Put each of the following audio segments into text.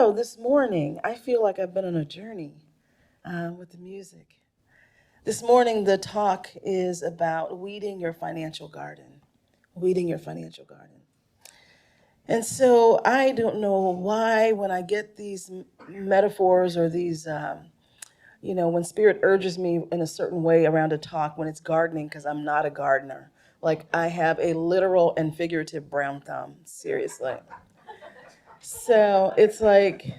So this morning, I feel like I've been on a journey with the music. This morning, the talk is about weeding your financial garden. Weeding your financial garden. And so I don't know why, when I get these metaphors or these, when Spirit urges me in a certain way around a talk, when it's gardening, because I'm not a gardener. Like, I have a literal and figurative brown thumb, seriously. So it's like,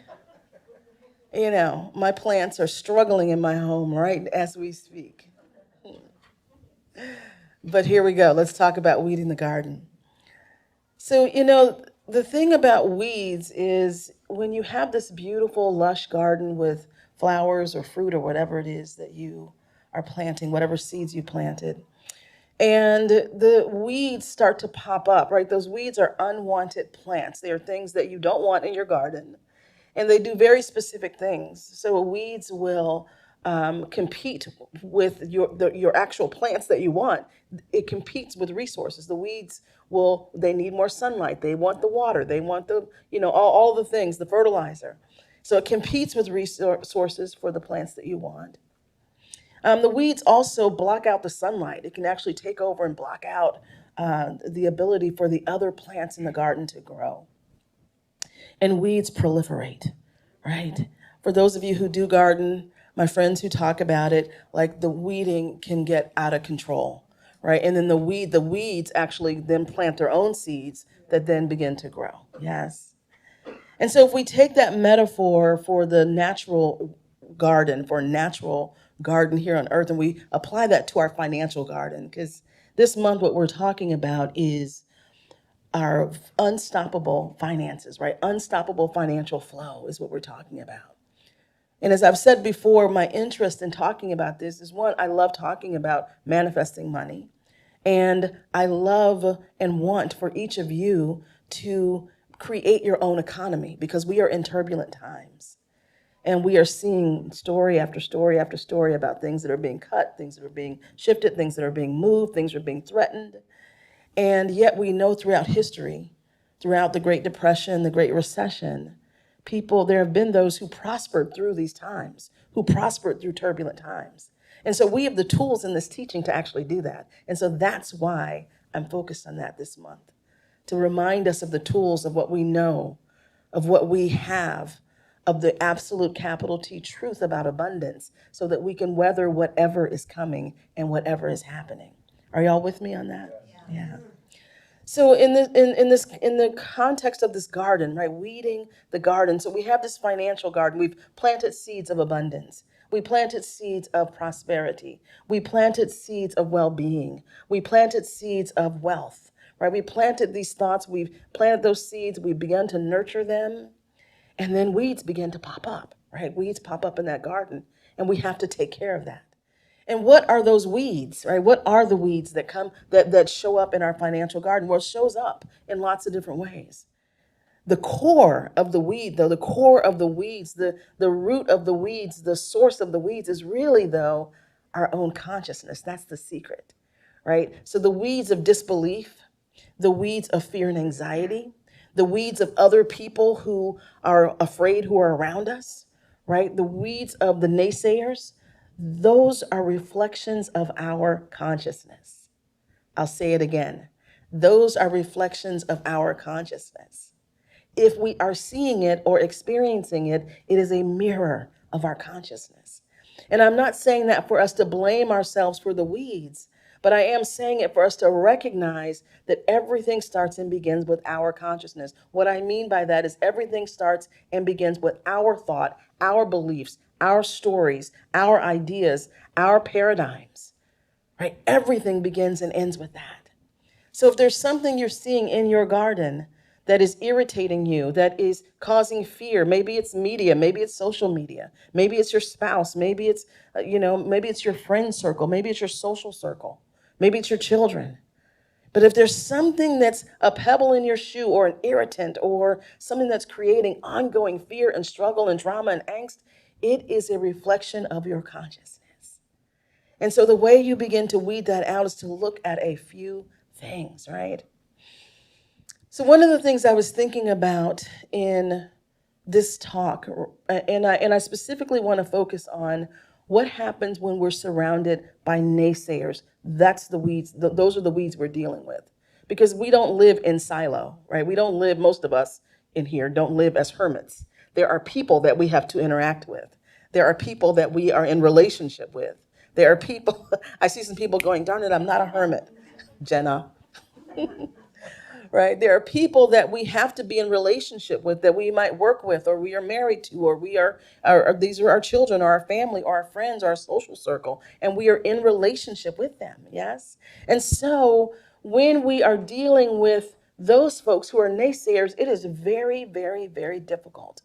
my plants are struggling in my home right as we speak. But here we go. Let's talk about weeding the garden. So, the thing about weeds is when you have this beautiful, lush garden with flowers or fruit or whatever it is that you are planting, whatever seeds you planted, and the weeds start to pop up, right? Those weeds are unwanted plants. They are things that you don't want in your garden, and they do very specific things. So weeds will compete with your actual plants that you want. It competes with resources. The weeds they need more sunlight. They want the water. They want all the things, the fertilizer. So it competes with resources for the plants that you want. The weeds also block out the sunlight. It can actually take over and block out the ability for the other plants in the garden to grow. And weeds proliferate, right? For those of you who do garden, my friends who talk about it, like the weeding can get out of control, right? And then the weeds actually then plant their own seeds that then begin to grow. Yes. And so if we take that metaphor for the natural garden, for a natural garden here on earth, and we apply that to our financial garden, because this month what we're talking about is our unstoppable finances, right? Unstoppable financial flow is what we're talking about. And as I've said before, my interest in talking about this is one, I love talking about manifesting money. And I love and want for each of you to create your own economy because we are in turbulent times. And we are seeing story after story after story about things that are being cut, things that are being shifted, things that are being moved, things that are being threatened. And yet we know throughout history, throughout the Great Depression, the Great Recession, there have been those who prospered through these times, who prospered through turbulent times. And so we have the tools in this teaching to actually do that. And so that's why I'm focused on that this month, to remind us of the tools of what we know, of what we have, of the absolute capital T truth about abundance, so that we can weather whatever is coming and whatever is happening. Are y'all with me on that? Yeah. So in the context of this garden, right, weeding the garden. So we have this financial garden. We've planted seeds of abundance. We planted seeds of prosperity. We planted seeds of well-being. We planted seeds of wealth, right? We planted these thoughts. We've planted those seeds. We began to nurture them. And then weeds begin to pop up, right? Weeds pop up in that garden, and we have to take care of that. And what are those weeds, right? What are the weeds that show up in our financial garden? Well, it shows up in lots of different ways. The core of the weed, though, the core of the weeds, the root of the weeds, the source of the weeds is really, though, our own consciousness. That's the secret, right? So the weeds of disbelief, the weeds of fear and anxiety, the weeds of other people who are afraid who are around us, right? The weeds of the naysayers, those are reflections of our consciousness. I'll say it again. Those are reflections of our consciousness. If we are seeing it or experiencing it, it is a mirror of our consciousness. And I'm not saying that for us to blame ourselves for the weeds, but I am saying it for us to recognize that everything starts and begins with our consciousness. What I mean by that is everything starts and begins with our thought, our beliefs, our stories, our ideas, our paradigms, right? Everything begins and ends with that. So if there's something you're seeing in your garden that is irritating you, that is causing fear, maybe it's media, maybe it's social media, maybe it's your spouse, maybe it's, maybe it's your friend circle, maybe it's your social circle, maybe it's your children. But if there's something that's a pebble in your shoe or an irritant or something that's creating ongoing fear and struggle and drama and angst, it is a reflection of your consciousness. And so the way you begin to weed that out is to look at a few things, right? So one of the things I was thinking about in this talk, and I specifically want to focus on what happens when we're surrounded by naysayers. That's the weeds. Those are the weeds we're dealing with, because we don't live in silo, right? We don't live. Most of us in here don't live as hermits. There are people that we have to interact with. There are people that we are in relationship with. There are people. I see some people going, "Darn it, I'm not a hermit," Jenna, right? There are people that we have to be in relationship with, that we might work with, or we are married to, or we are, or these are our children, or our family, or our friends, or our social circle, and we are in relationship with them, yes? And so when we are dealing with those folks who are naysayers, it is very, very, very difficult.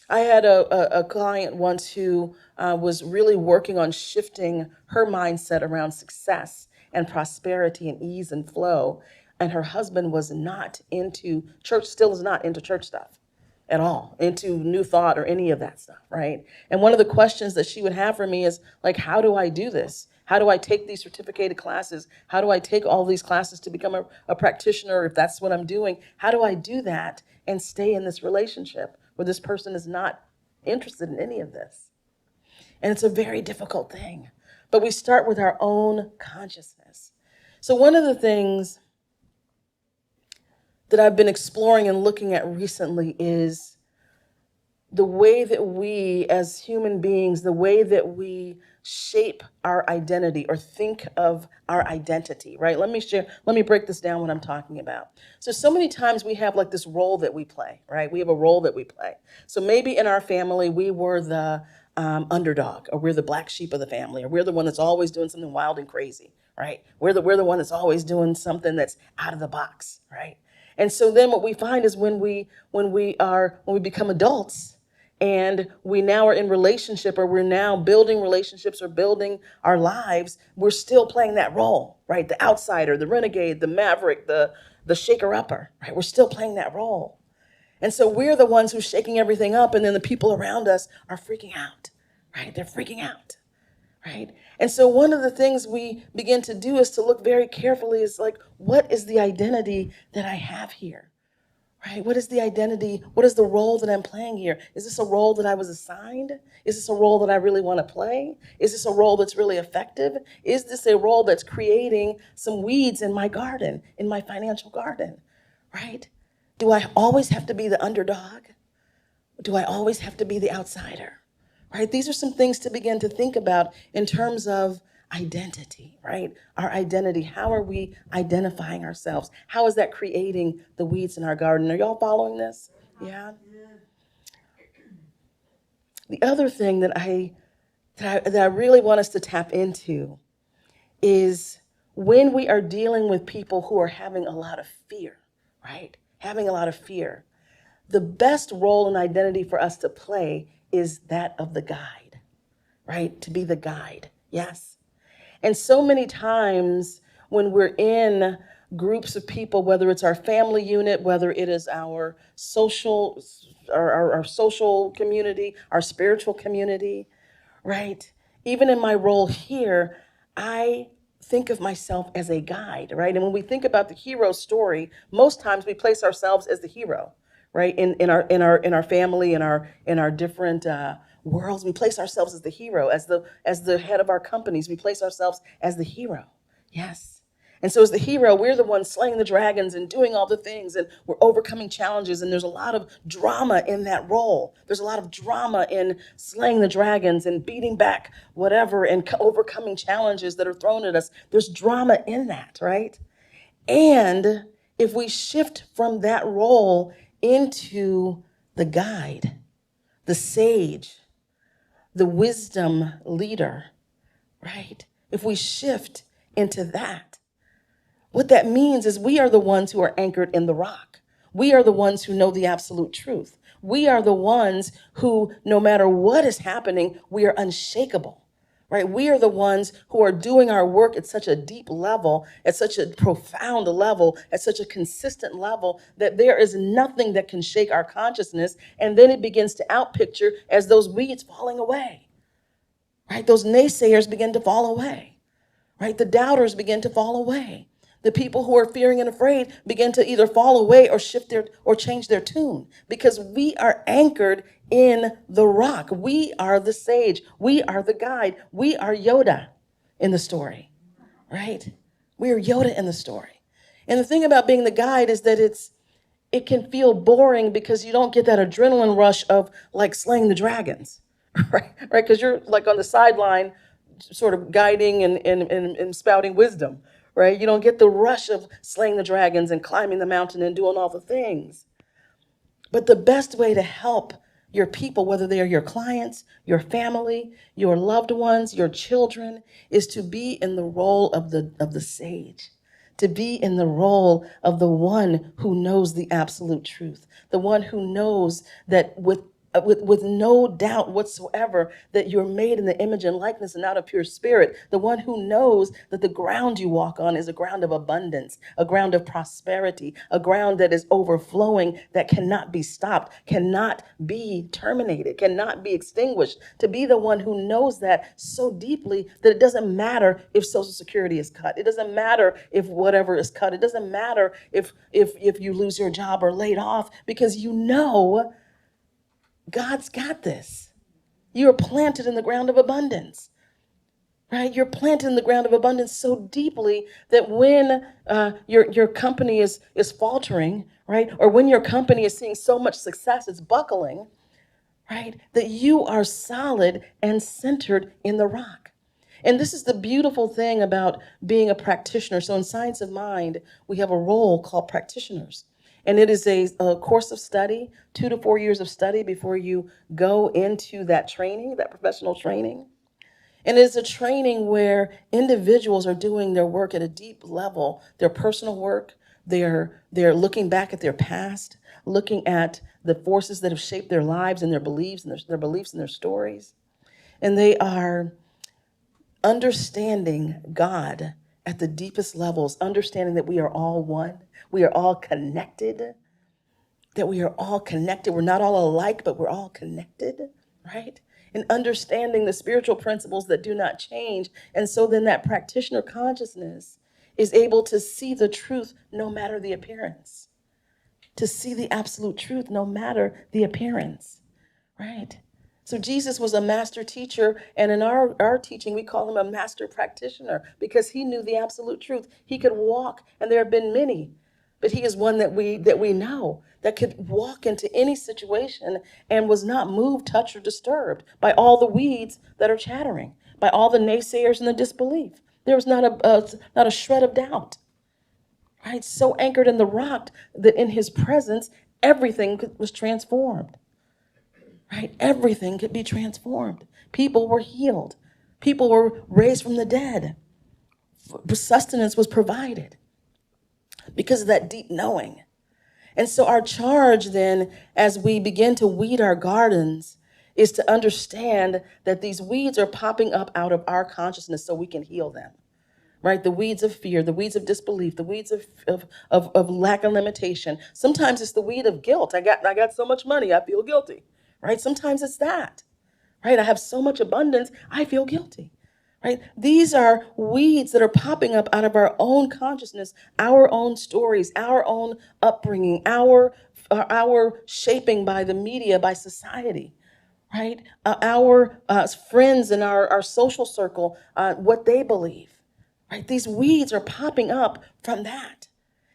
I had a client once who was really working on shifting her mindset around success and prosperity and ease and flow. And her husband was not into church, still is not into church stuff at all, into new thought or any of that stuff, right? And one of the questions that she would have for me is like, how do I do this? How do I take these certificated classes? How do I take all these classes to become a practitioner if that's what I'm doing? How do I do that and stay in this relationship where this person is not interested in any of this? And it's a very difficult thing. But we start with our own consciousness. So one of the things that I've been exploring and looking at recently is the way that we as human beings, the way that we shape our identity or think of our identity, right? Let me break this down what I'm talking about. So many times we have like this role that we play, right? We have a role that we play. So maybe in our family, we were the underdog, or we're the black sheep of the family, or we're the one that's always doing something wild and crazy, right? We're the one that's always doing something that's out of the box, right? And so then what we find is when we become adults, and we now are in relationship, or we're now building relationships or building our lives, we're still playing that role, right? The outsider, the renegade, the maverick, the shaker upper, right? We're still playing that role. And so we're the ones who's shaking everything up, and then the people around us are freaking out, right? They're freaking out, right? And so one of the things we begin to do is to look very carefully is like, what is the identity that I have here? Right? What is the identity? What is the role that I'm playing here? Is this a role that I was assigned? Is this a role that I really want to play? Is this a role that's really effective? Is this a role that's creating some weeds in my garden, in my financial garden? Right? Do I always have to be the underdog? Do I always have to be the outsider? Right? These are some things to begin to think about in terms of identity, right? Our identity. How are we identifying ourselves? How is that creating the weeds in our garden? Are y'all following this? Yeah. The other thing that I really want us to tap into is when we are dealing with people who are having a lot of fear, right? Having a lot of fear. The best role and identity for us to play is that of the guide, right? To be the guide. Yes. And so many times when we're in groups of people, whether it's our family unit, whether it is our social, our social community, our spiritual community, right? Even in my role here, I think of myself as a guide, right? And when we think about the hero story, most times we place ourselves as the hero, right? In our family, in our different worlds, we place ourselves as the hero, as the head of our companies, we place ourselves as the hero. Yes. And so as the hero, we're the ones slaying the dragons and doing all the things, and we're overcoming challenges, and there's a lot of drama in that role. There's a lot of drama in slaying the dragons and beating back whatever and overcoming challenges that are thrown at us. There's drama in that, right? And if we shift from that role into the guide, the sage, the wisdom leader, right? If we shift into that, what that means is we are the ones who are anchored in the rock. We are the ones who know the absolute truth. We are the ones who, no matter what is happening, we are unshakable, right? We are the ones who are doing our work at such a deep level, at such a profound level, at such a consistent level that there is nothing that can shake our consciousness. And then it begins to outpicture as those weeds falling away, right? Those naysayers begin to fall away, right? The doubters begin to fall away. The people who are fearing and afraid begin to either fall away or shift their or change their tune because we are anchored in the rock. We are the sage. We are the guide. We are Yoda in the story, right? We are Yoda in the story. And the thing about being the guide is that it can feel boring because you don't get that adrenaline rush of like slaying the dragons, right? Right? Because you're like on the sideline, sort of guiding and spouting wisdom, right? You don't get the rush of slaying the dragons and climbing the mountain and doing all the things. But the best way to help your people, whether they are your clients, your family, your loved ones, your children, is to be in the role of the sage, to be in the role of the one who knows the absolute truth, the one who knows that with no doubt whatsoever that you're made in the image and likeness and out of pure spirit, the one who knows that the ground you walk on is a ground of abundance, a ground of prosperity, a ground that is overflowing, that cannot be stopped, cannot be terminated, cannot be extinguished, to be the one who knows that so deeply that it doesn't matter if Social Security is cut. It doesn't matter if whatever is cut. It doesn't matter if you lose your job or laid off, because you know God's got this. You're planted in the ground of abundance, right? You're planted in the ground of abundance so deeply that when your company is faltering, right, or when your company is seeing so much success, it's buckling, right, that you are solid and centered in the rock. And this is the beautiful thing about being a practitioner. So in Science of Mind, we have a role called practitioners. And it is a course of study, 2 to 4 years of study before you go into that training, that professional training. And it is a training where individuals are doing their work at a deep level, their personal work. They're looking back at their past, looking at the forces that have shaped their lives and their beliefs and their beliefs and their stories. And they are understanding God at the deepest levels, understanding that we are all one, we are all connected, that we are all connected. We're not all alike, but we're all connected, right? And understanding the spiritual principles that do not change. And so then that practitioner consciousness is able to see the truth no matter the appearance, to see the absolute truth no matter the appearance, right? So Jesus was a master teacher, and in our teaching, we call him a master practitioner because he knew the absolute truth. He could walk, and there have been many, but he is one that we know that could walk into any situation and was not moved, touched, or disturbed by all the weeds that are chattering, by all the naysayers and the disbelief. There was not a shred of doubt, right? So anchored in the rock that in his presence, everything was transformed, right? Everything could be transformed. People were healed. People were raised from the dead. Sustenance was provided because of that deep knowing. And so our charge then, as we begin to weed our gardens, is to understand that these weeds are popping up out of our consciousness so we can heal them, right? The weeds of fear, the weeds of disbelief, the weeds of lack of limitation. Sometimes it's the weed of guilt. I got so much money, I feel guilty, right? Sometimes it's that, right? I have so much abundance, I feel guilty, right? These are weeds that are popping up out of our own consciousness, our own stories, our own upbringing, our shaping by the media, by society, right? Our friends in our social circle, what they believe, right? These weeds are popping up from that.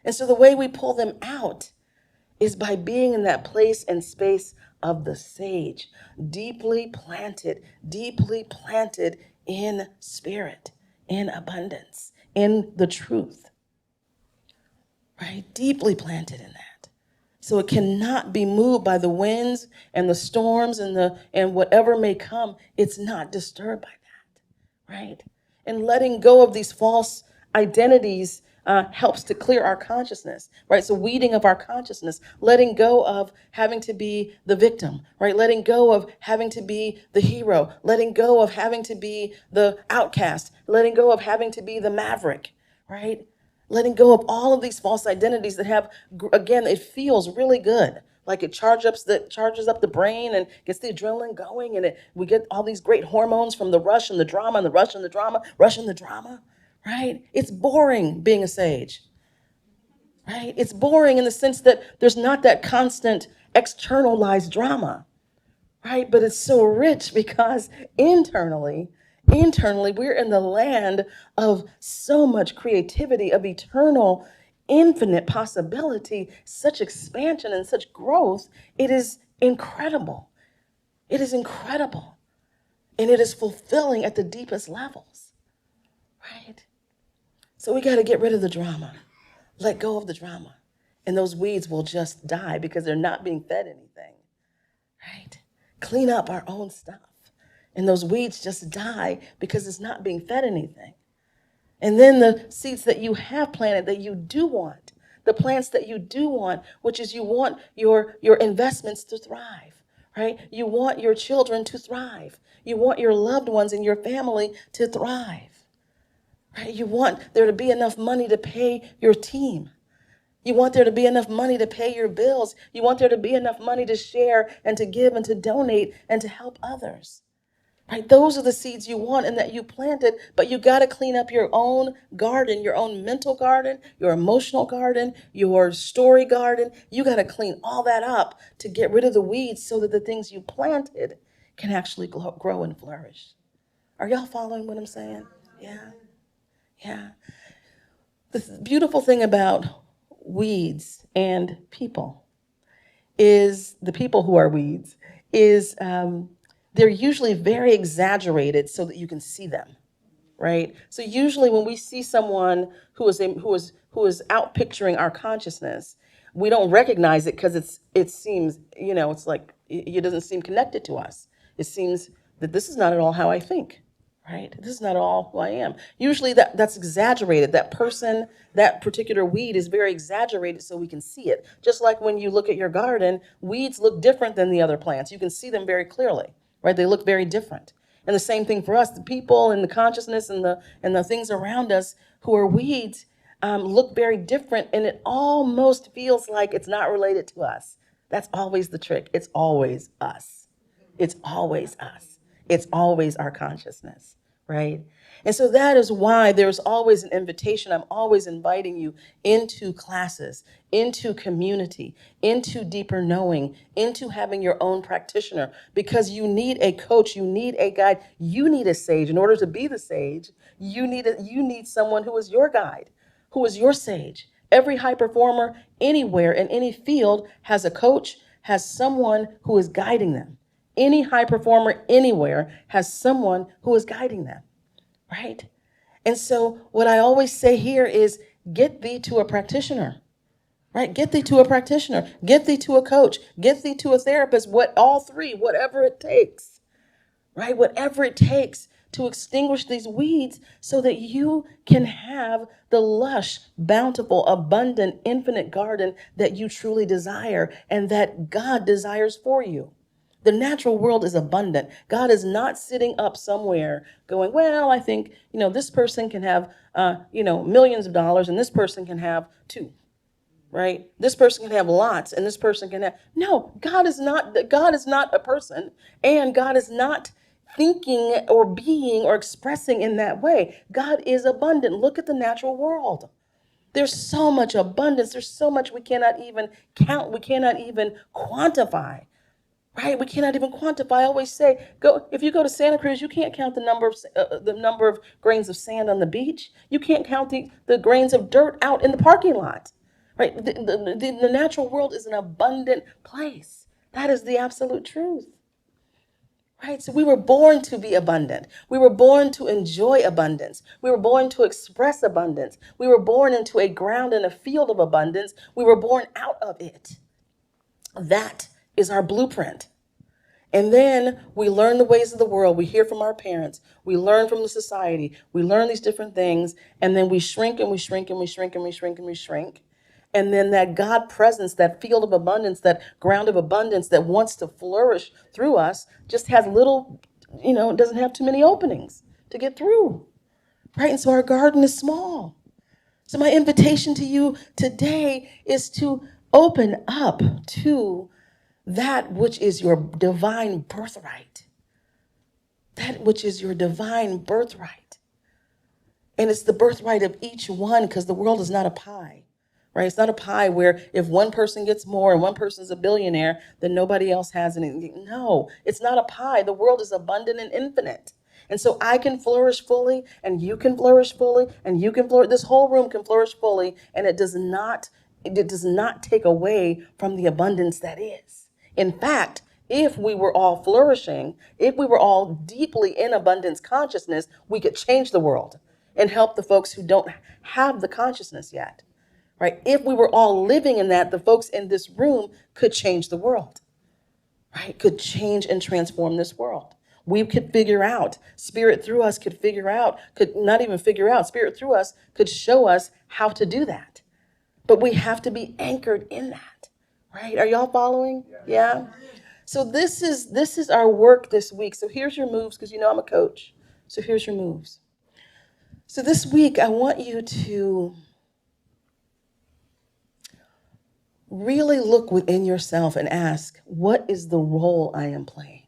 And so the way we pull them out is by being in that place and space of the sage, deeply planted in spirit, in abundance, in the truth, right? Deeply planted in that. So it cannot be moved by the winds and the storms and whatever may come. It's not disturbed by that, right? And letting go of these false identities helps to clear our consciousness, right? So weeding of our consciousness, letting go of having to be the victim, right? Letting go of having to be the hero, letting go of having to be the outcast, letting go of having to be the maverick, right? Letting go of all of these false identities that have, again, it feels really good. Like it charges up the brain and gets the adrenaline going, and we get all these great hormones from the rush and the drama and the rush and the drama, rush and the drama, right? It's boring being a sage, right? It's boring in the sense that there's not that constant externalized drama, right? But it's so rich because internally, internally, we're in the land of so much creativity, of eternal, infinite possibility, such expansion and such growth. It is incredible. It is incredible. And it is fulfilling at the deepest levels, right? So we got to get rid of the drama, let go of the drama. And those weeds will just die because they're not being fed anything, right? Clean up our own stuff. And those weeds just die because it's not being fed anything. And then the seeds that you have planted that you do want, the plants that you do want, which is you want your investments to thrive, right? You want your children to thrive. You want your loved ones and your family to thrive, right? You want there to be enough money to pay your team. You want there to be enough money to pay your bills. You want there to be enough money to share and to give and to donate and to help others. Right? Those are the seeds you want and that you planted, but you got to clean up your own garden, your own mental garden, your emotional garden, your story garden. You got to clean all that up to get rid of the weeds so that the things you planted can actually grow and flourish. Are y'all following what I'm saying? Yeah. Yeah. The beautiful thing about weeds and people is the people who are weeds is they're usually very exaggerated so that you can see them, right? So usually when we see someone who is out picturing our consciousness, we don't recognize it because it seems, it's like it doesn't seem connected to us. It seems that this is not at all how I think, right? This is not all who I am. Usually that's exaggerated. That person, that particular weed is very exaggerated so we can see it. Just like when you look at your garden, weeds look different than the other plants. You can see them very clearly, right? They look very different. And the same thing for us, the people and the consciousness and the things around us who are weeds look very different, and it almost feels like it's not related to us. That's always the trick. It's always us. It's always us. It's always our consciousness, right? And so that is why there's always an invitation. I'm always inviting you into classes, into community, into deeper knowing, into having your own practitioner, because you need a coach, you need a guide, you need a sage. In order to be the sage, you need someone who is your guide, who is your sage. Every high performer anywhere in any field has a coach, has someone who is guiding them. Any high performer anywhere has someone who is guiding them, right? And so what I always say here is get thee to a practitioner, right? Get thee to a practitioner, get thee to a coach, get thee to a therapist, all three, whatever it takes, right? Whatever it takes to extinguish these weeds so that you can have the lush, bountiful, abundant, infinite garden that you truly desire and that God desires for you. The natural world is abundant. God is not sitting up somewhere going, well, I think, this person can have, millions of dollars and this person can have two, right? This person can have lots and this person can have, no, God is not a person, and God is not thinking or being or expressing in that way. God is abundant. Look at the natural world. There's so much abundance. There's so much we cannot even count. We cannot even quantify. Right? We cannot even quantify. I always say, if you go to Santa Cruz, you can't count the number of grains of sand on the beach. You can't count the grains of dirt out in the parking lot. Right? The natural world is an abundant place. That is the absolute truth. Right? So we were born to be abundant. We were born to enjoy abundance. We were born to express abundance. We were born into a ground and a field of abundance. We were born out of it. That is our blueprint. And then we learn the ways of the world. We hear from our parents. We learn from the society. We learn these different things. And then we shrink and we shrink and we shrink and we shrink and we shrink. And then that God presence, that field of abundance, that ground of abundance that wants to flourish through us just has it doesn't have too many openings to get through. Right? And so our garden is small. So my invitation to you today is to open up to that which is your divine birthright. That which is your divine birthright. And it's the birthright of each one because the world is not a pie, right? It's not a pie where if one person gets more and one person's a billionaire, then nobody else has anything. No, it's not a pie. The world is abundant and infinite. And so I can flourish fully, and you can flourish fully, and you can flourish. This whole room can flourish fully, and it does not take away from the abundance that is. In fact, if we were all flourishing, if we were all deeply in abundance consciousness, we could change the world and help the folks who don't have the consciousness yet, right? If we were all living in that, the folks in this room could change the world, right? Could change and transform this world. We could figure out, spirit through us could figure out, could not even figure out, spirit through us could show us how to do that. But we have to be anchored in that, right? Are y'all following? Yeah. So this is our work this week. So here's your moves, because you know I'm a coach. So here's your moves. So this week, I want you to really look within yourself and ask, what is the role I am playing?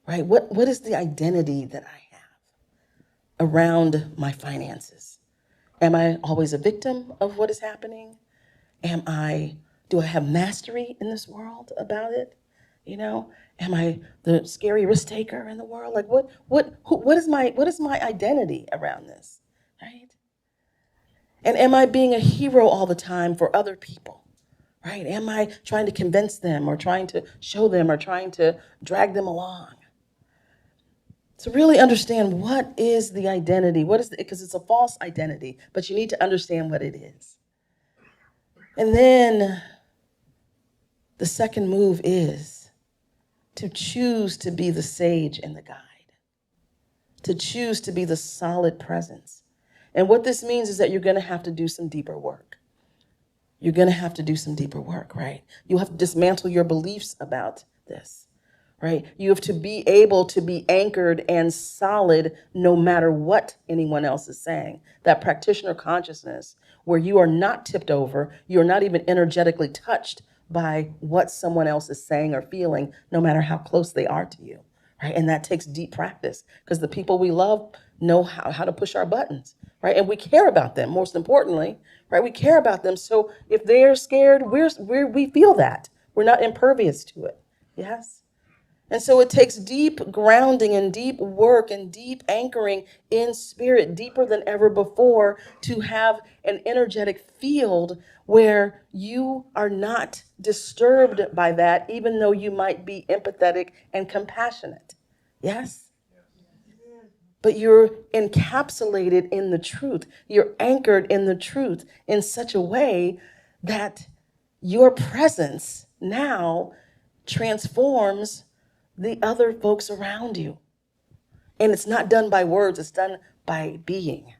Right? What is the identity that I have around my finances? Am I always a victim of what is happening? Do I have mastery in this world about it? You know, am I the scary risk taker in the world? Like what is my identity around this? Right? And am I being a hero all the time for other people? Right? Am I trying to convince them or trying to show them or trying to drag them along? To really understand what is the identity, because it's a false identity, but you need to understand what it is. And then the second move is to choose to be the sage and the guide, to choose to be the solid presence. And what this means is that you're going to have to do some deeper work. You're going to have to do some deeper work, right? You have to dismantle your beliefs about this, right? You have to be able to be anchored and solid no matter what anyone else is saying. That practitioner consciousness where you are not tipped over, you're not even energetically touched by what someone else is saying or feeling, no matter how close they are to you, right? And that takes deep practice because the people we love know how to push our buttons, right? And we care about them, most importantly, right? We care about them. So if they're scared, we feel that. We're not impervious to it, yes? And so it takes deep grounding and deep work and deep anchoring in spirit, deeper than ever before, to have an energetic field where you are not disturbed by that, even though you might be empathetic and compassionate. Yes? But you're encapsulated in the truth. You're anchored in the truth in such a way that your presence now transforms the other folks around you. And it's not done by words, it's done by being.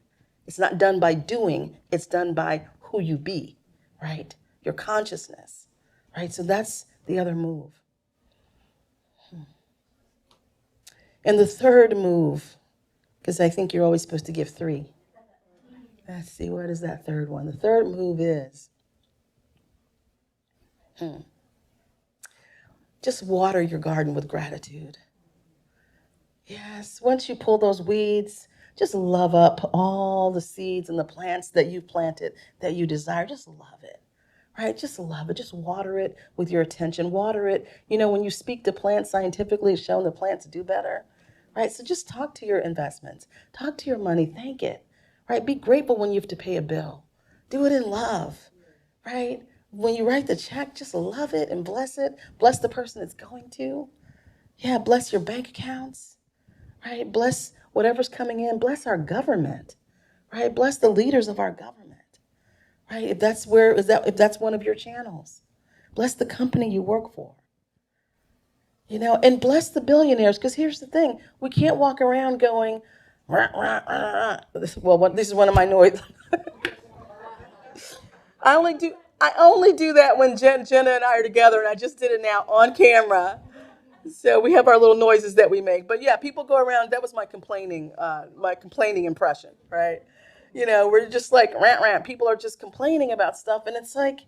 It's not done by doing, it's done by who you be, right? Your consciousness, right? So that's the other move. And the third move, because I think you're always supposed to give three. Let's see, what is that third one? The third move is just water your garden with gratitude. Yes, once you pull those weeds, just love up all the seeds and the plants that you planted that you desire. Just love it, right? Just love it. Just water it with your attention. Water it. You know, when you speak to plants scientifically, it's shown the plants do better, right? So just talk to your investments. Talk to your money. Thank it, right? Be grateful when you have to pay a bill. Do it in love, right? When you write the check, just love it and bless it. Bless the person it's going to. Yeah, bless your bank accounts. Right? Bless whatever's coming in. Bless our government, right? Bless the leaders of our government, right? If that's one of your channels, bless the company you work for, you know, and bless the billionaires. Because here's the thing: we can't walk around going, rah, rah, rah, rah. This is one of my noise. I only do that when Jenna and I are together, and I just did it now on camera. So we have our little noises that we make. But yeah, people go around. That was my complaining impression, right? You know, we're just like rant, rant. People are just complaining about stuff. And it's like,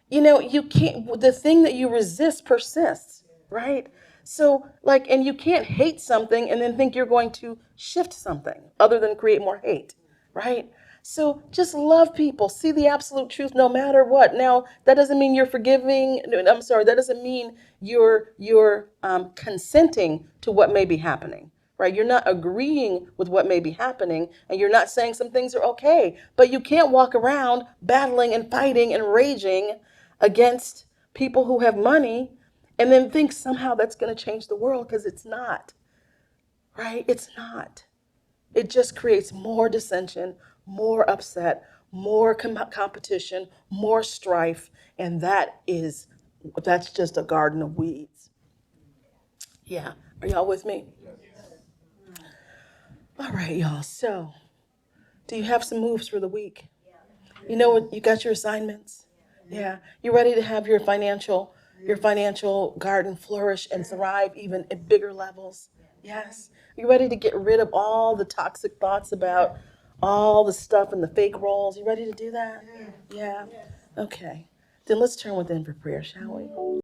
you know, you can't, the thing that you resist persists, right? So like, and you can't hate something and then think you're going to shift something other than create more hate, right? So just love people, see the absolute truth no matter what. Now, that doesn't mean you're forgiving. No, I'm sorry, that doesn't mean you're consenting to what may be happening, right? You're not agreeing with what may be happening, and you're not saying some things are okay. But you can't walk around battling and fighting and raging against people who have money and then think somehow that's going to change the world, because it's not, right? It's not. It just creates more dissension, more upset, more competition, more strife, and that's just a garden of weeds. Yeah, are y'all with me? All right, y'all. So, do you have some moves for the week? You know what? You got your assignments. Yeah, you ready to have your financial garden flourish and thrive even at bigger levels? Yes. You ready to get rid of all the toxic thoughts about all the stuff and the fake roles? You ready to do that? Yeah. Okay. Then let's turn within for prayer, shall we?